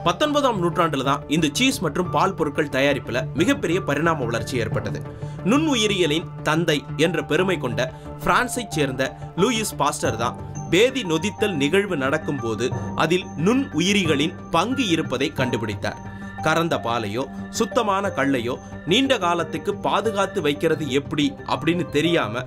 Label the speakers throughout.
Speaker 1: 19ஆம் நூற்றாண்டுல தான் இந்த சீஸ் மற்றும் பால் பொருட்கள் தயாரிப்புல மிகப்பெரிய பரிணாம வளர்ச்சி ஏற்பட்டது. நுண்ணுயிரியலின் தந்தை என்ற பெருமை கொண்ட பிரான்சை சேர்ந்த லூயிஸ் பாஸ்டர் தான் பேதி நொதித்தல் நிகழ்வு நடக்கும் போது அதில் நுண் உயிரிகளின் பங்கு இருப்பதை கண்டுபிடித்தார். கறந்த பாலையோ சுத்தமான கள்ளையோ நீண்ட காலத்துக்கு பாதுகாத்து வைக்கிறது எப்படி அப்படின்னு தெரியாம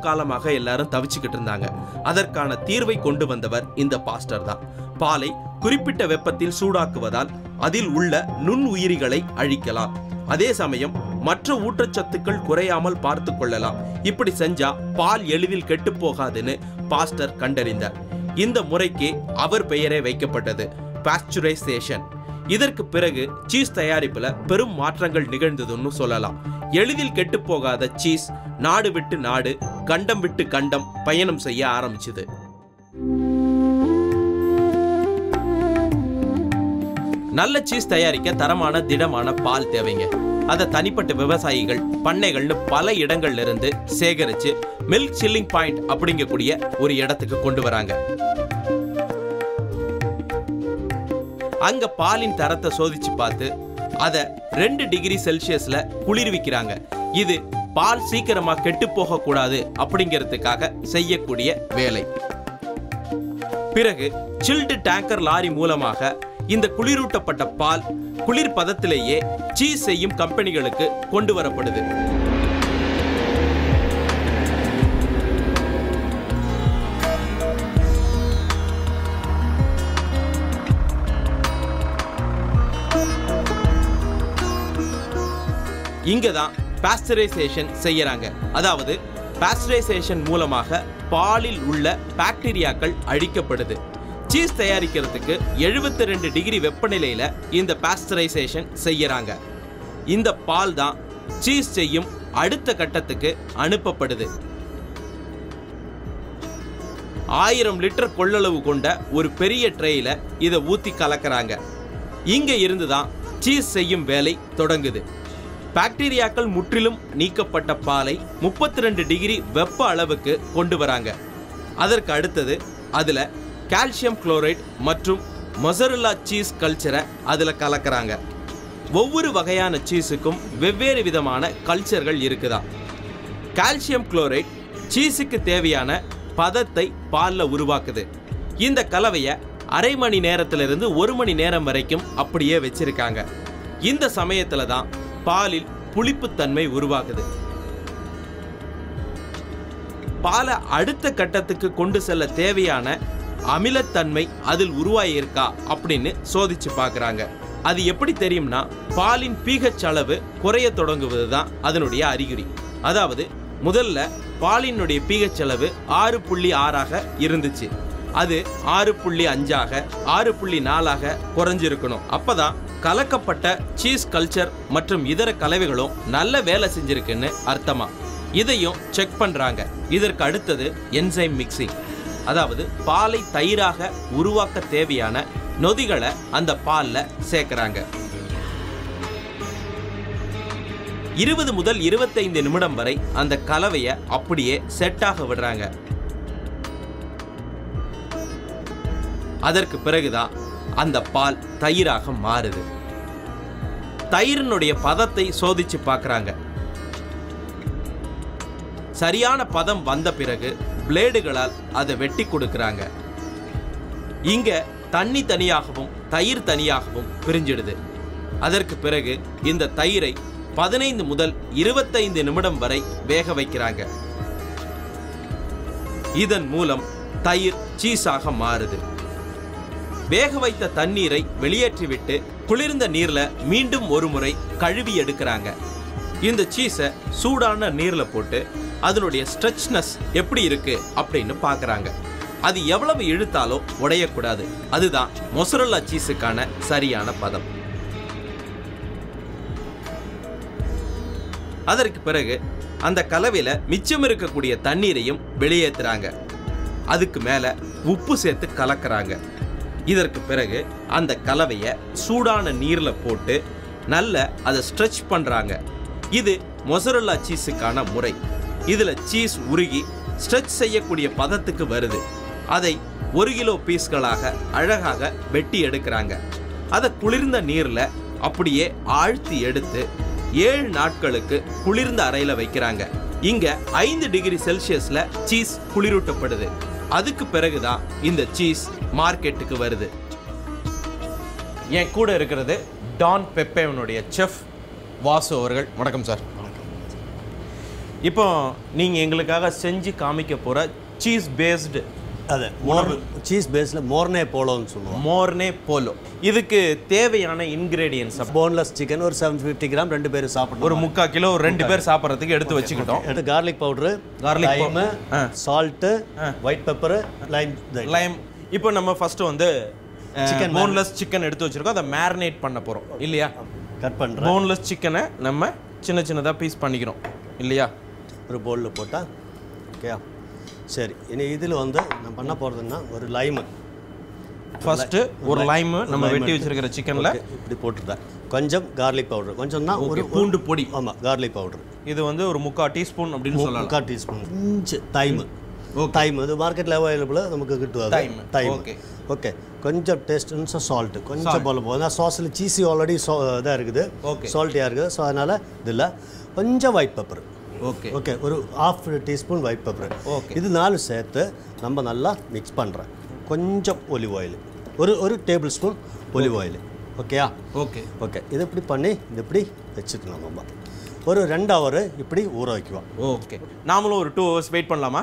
Speaker 1: காலமாக எல்லாரும் தவிச்சுக்கிட்டு இருந்தாங்க. அதற்கான தீர்வை கொண்டு வந்தவர் இந்த பாஸ்டர் தான். பாலை குறிப்பிட்ட வெப்பத்தில் சூடாக்குவதால் அதில் உள்ள நுண் உயிரிகளை அழிக்கலாம், அதே சமயம் மற்ற ஊட்டச்சத்துக்கள் குறையாமல் பார்த்து கொள்ளலாம். இப்படி செஞ்சா பால் எளிதில் கெட்டு போகாதுன்னு பாஸ்டர் கண்டறிந்தார். இந்த முறைக்கு அவர் பெயரே வைக்கப்பட்டது, பாஸ்சுரைசேஷன். இதற்கு பிறகு சீஸ் தயாரிப்புல பெரும் மாற்றங்கள் நிகழ்ந்ததுன்னு சொல்லலாம். எளிதில் கெட்டு போகாத சீஸ் நாடு விட்டு நாடு, கண்டம் விட்டு கண்டம் பயணம் செய்ய ஆரம்பிச்சது. நல்ல சீஸ் தயாரிக்க தரமான திடமான பால் தேவைங்க. அதை தனிப்பட்ட விவசாயிகள் பண்ணைகள்னு பல இடங்கள்ல இருந்து சேகரிச்சு மில்க் சில்லிங் பாயிண்ட் அப்படிங்கக்கூடிய ஒரு இடத்துக்கு கொண்டு வராங்க. அங்க பாலின் தரத்தை சோதிச்சு பார்த்து அதை 2 டிகிரி செல்சியஸ்ல குளிர்விக்கிறாங்க. இது பால் சீக்கிரமா கெட்டு போக கூடாது அப்படிங்கிறதுக்காக செய்யக்கூடிய வேலை. பிறகு சில்டு டேங்கர் லாரி மூலமாக இந்த குளிரூட்டப்பட்ட பால் குளிர் பதத்திலேயே சீஸ் செய்யும் கம்பெனிகளுக்கு கொண்டு வரப்படுது. இங்கதான் பாஸ்டரைசேஷன் செய்யறாங்க. அதாவது பாஸ்டரைசேஷன் மூலமாக பாலில் உள்ள பாக்டீரியாக்கள் அழிக்கப்படுது. சீஸ் தயாரிக்கிறதுக்கு 72 டிகிரி வெப்பநிலையில இந்த பாஸ்டரைசேஷன் செய்யறாங்க. இந்த பால் தான் சீஸ் செய்யும் அடுத்த கட்டத்துக்கு அனுப்பப்படுது. 1000 லிட்டர் கொள்ளளவு கொண்ட ஒரு பெரிய ட்ரேயில இதை ஊத்தி கலக்கிறாங்க. இங்க இருந்துதான் சீஸ் செய்யும் வேலை தொடங்குது. பாக்டீரியாக்கள் முற்றிலும் நீக்கப்பட்ட பாலை 32 டிகிரி வெப்ப அளவுக்கு கொண்டு வராங்க. அதற்கு அடுத்தது அதுல கால்சியம் குளோரைட் மற்றும் மொசரெல்லா சீஸ் கல்ச்சரை அதுல கலக்கிறாங்க. ஒவ்வொரு வகையான சீஸுக்கும் வெவ்வேறு விதமான கல்ச்சர்கள் இருக்குதா. கால்சியம் குளோரைட் சீஸுக்கு தேவையான பதத்தை பால்ல உருவாக்குது. இந்த கலவையை அரை மணி நேரத்திலிருந்து 1 மணி நேரம் வரைக்கும் அப்படியே வச்சிருக்காங்க. இந்த சமயத்துல தான் பாலில் புளிப்புத்தன்மை உருவாகுது. பாலை அடுத்த கட்டத்துக்கு கொண்டு செல்ல தேவையான அமிலத்தன்மை அதில் உருவாயிருக்கா அப்படின்னு சோதிச்சு பார்க்கறாங்க. அது எப்படி தெரியும்னா, பாலின் pH அளவு குறைய தொடங்குவதுதான் அதனுடைய அறிகுறி. அதாவது முதல்ல பாலினுடைய pH அளவு 6.6 இருந்துச்சு. அது 6.5 6.4 குறைஞ்சிருக்கணும். அப்பதான் கலக்கப்பட்ட சீஸ் கல்ச்சர் மற்றும் இதர கலவைகளும் நல்ல வேலை செஞ்சிருக்குன்னு அர்த்தமா. இதையும் செக் பண்றாங்க. இதற்கு அடுத்தது என்சைம் மிக்சிங். அதாவது பாலை தயிராக உருவாக்க தேவையான நொதிகளை அந்த பால்ல சேர்க்கறாங்க. 20 முதல் 25 நிமிடம் வரை அந்த கலவையை அப்படியே செட்டாக விடுறாங்க. அதற்கு பிறகுதான் அந்த பால் தயிராக மாறுது. தயிரினுடைய பதத்தை சோதிச்சு பார்க்கறாங்க. சரியான பதம் வந்த பிறகு பிளேடுகளால் அதை வெட்டி கொடுக்கறாங்க. இங்க தண்ணி தனியாகவும் தயிர் தனியாகவும் பிரிஞ்சிடுது. அதற்கு பிறகு இந்த தயிரை 15 முதல் 25 நிமிடம் வரை வேக வைக்கிறாங்க. இதன் மூலம் தயிர் சீஸாக மாறுது. வேக வைத்த தண்ணீரை வெளியேற்றிவிட்டு குளிர்ந்த நீர்ல மீண்டும் ஒரு முறை கழுவி எடுக்கிறாங்க. இந்த சீஸை சூடான நீர்ல போட்டு அதனுடைய ஸ்ட்ரெச்னஸ் எப்படி இருக்கு அப்படின்னு பார்க்கறாங்க. அது எவ்வளவு இழுத்தாலும் உடையக்கூடாது. அதுதான் மொசரெல்லா சீஸுக்கான சரியான பதம். அதற்கு பிறகு அந்த கலவையில மிச்சம் இருக்கக்கூடிய தண்ணீரையும் வெளியேற்றுறாங்க. அதுக்கு மேல உப்பு சேர்த்து கலக்கிறாங்க. இதற்கு பிறகு அந்த கலவையை சூடான நீர்ல போட்டு நல்ல அதை ஸ்ட்ரெச் பண்றாங்க. இது மொசரெல்லா சீஸுக்கான முறை. இதுல சீஸ் உருகி ஸ்ட்ரெச் செய்யக்கூடிய பதத்துக்கு வருது. அதை 1 கிலோ பீஸ்களாக அழகாக வெட்டி எடுக்கிறாங்க. அதை குளிர்ந்த நீர்ல அப்படியே ஆழ்த்தி எடுத்து 7 நாட்களுக்கு குளிர்ந்த அறையில வைக்கிறாங்க. இங்க 5 டிகிரி செல்சியஸ்ல சீஸ் குளிரூட்டப்படுது. அதுக்கு பிறகுதான் இந்த சீஸ் மார்க்கெட்டுக்கு வருது. என் கூட இருக்கிறது டான் பெப்பேவனுடைய செஃப் வாசு அவர்கள். வணக்கம் சார். இப்போ நீங்க எங்களுக்காக செஞ்சு காமிக்க போற சீஸ் பேஸ்டு
Speaker 2: சீஸ் பேஸ்ல மோர்னே போலோன்னு சொல்லுவோம்.
Speaker 1: Morne polo. இதுக்கு தேவையான இன்கிரீடியன்ஸ்
Speaker 2: போன்லெஸ் சிக்கன் ஒரு 750 கிராம் 2 பேர் சாப்பிடணும்.
Speaker 1: ஒரு 3/4 கிலோ 2 பேர் சாப்பிட்றதுக்கு எடுத்து வச்சுக்கிட்டோம்.
Speaker 2: Garlic powder, Lime, salt, white pepper, Lime.
Speaker 1: இப்போ நம்ம ஃபர்ஸ்ட் வந்து சிக்கன் போன்லெஸ் சிக்கன் எடுத்து வச்சிருக்கோம். அதை மேரினேட் பண்ண போறோம் இல்லையா?
Speaker 2: கட் பண்ணுறோம்.
Speaker 1: போன்லெஸ் சிக்கனை நம்ம சின்ன சின்னதாக பீஸ் பண்ணிக்கிறோம் இல்லையா?
Speaker 2: ஒரு பவுலில் போட்டால் ஓகே. சரி, இனி இதில் வந்து நம்ம பண்ண போகிறதுன்னா ஒரு லைமு.
Speaker 1: ஃபர்ஸ்ட் ஒரு லைமு நம்ம வெட்டி வச்சிருக்கிற சிக்கனில்
Speaker 2: இப்படி போட்டுருந்தேன். கொஞ்சம் கார்லிக் பவுடர், கொஞ்சம்னா ஒரு
Speaker 1: பூண்டு பொடி.
Speaker 2: ஆமாம், கார்லிக் பவுடர்.
Speaker 1: இது வந்து ஒரு 3/4 டீஸ்பூன் அப்படின்னு சொல்லலாம்.
Speaker 2: 3/4 டீஸ்பூன். கொஞ்சம் தைமு. தைம் இது மார்க்கெட்டில் அவைலபிளாக நமக்கு கிட்டுவாது. தைம். ஓகே. கொஞ்சம் டேஸ்ட் சால்ட்டு கொஞ்சம் போல போகுது. சாஸில் சீஸி ஆல்ரெடி இதாக இருக்குது, சால்ட்டியாக இருக்குது. ஸோ அதனால் இதில் கொஞ்சம் ஒயிட் பெப்பர். ஓகே, ஒரு 1/2 டீஸ்பூன் ஒயிட் பெப்பர். இது 4 சேர்த்து நம்ம நல்லா மிக்ஸ் பண்ணுறேன். கொஞ்சம் ஒலிவ் ஆயில், ஒரு டேபிள் ஸ்பூன் ஒலிவ் ஆயில். ஓகேயா? ஓகே. இது இப்படி பண்ணி இது இப்படி வச்சுக்கணும். நம்ம ஒரு 2 ஹவர் இப்படி ஊற வைக்குவோம்.
Speaker 1: ஓகே. நாமளும் ஒரு 2 ஹவர்ஸ் வெயிட் பண்ணலாமா?